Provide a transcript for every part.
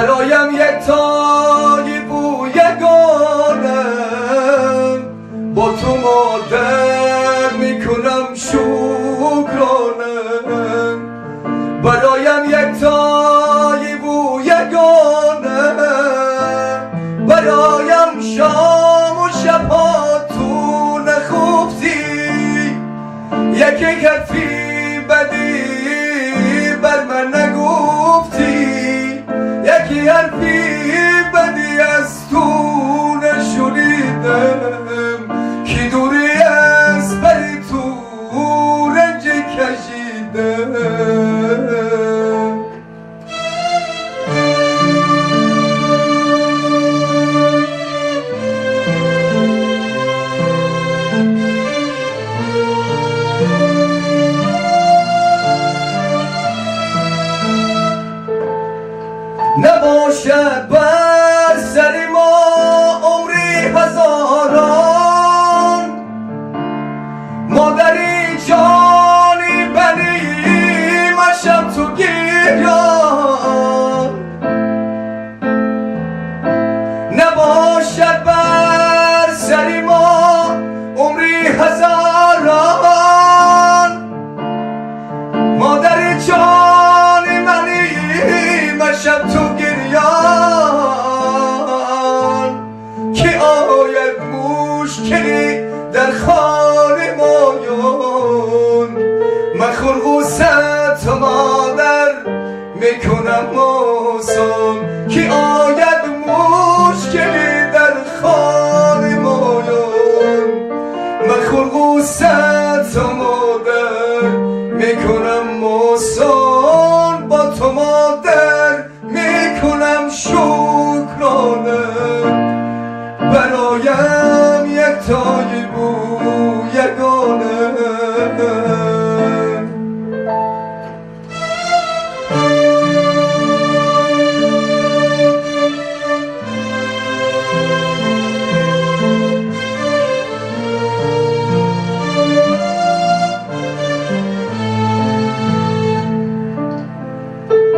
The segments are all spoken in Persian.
برایم یک تای بو یگانم، با تو مادر میکنم شکرانم. برایم یک تای بو یگانم، برایم شام و شبها تو نخفتی، یکی حرفی بدی بر من نگفتی، یکی حرفی بدی از تو نشنیدم، که دوری از بری تو رنج کشیدم. نباشد بر سر ما عمری هزاران، مادری جانی بنی مشم تو گریان. نباشد بر سر ما عمری هزاران، مادری جانی منی مشم تو که آید مشکلی در خانه مایان، مخور غصت مادر میکنم آسان، که آید مشکلی در خانه مایان، مخور غصت مادر میکنم آسان، با تو مادر میکنم شکرانه. برایم یک تای بو یگانه،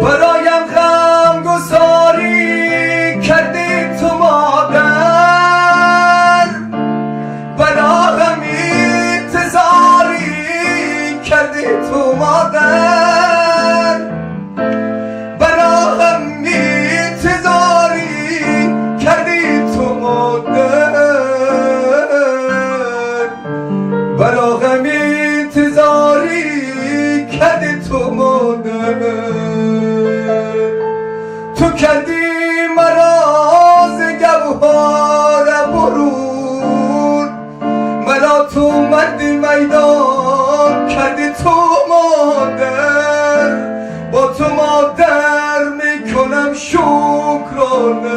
برایم غم گساری کردی تو مادر، برایم انتظاری کردی تو مادر، برایم انتظاری کردی تو مادر، برایم انتظاری کردی تو مادر. تو کردی مراز گوهر برون، مرا تو مرد میدان کردی تو مادر، با تو مادر میکنم شکرانه.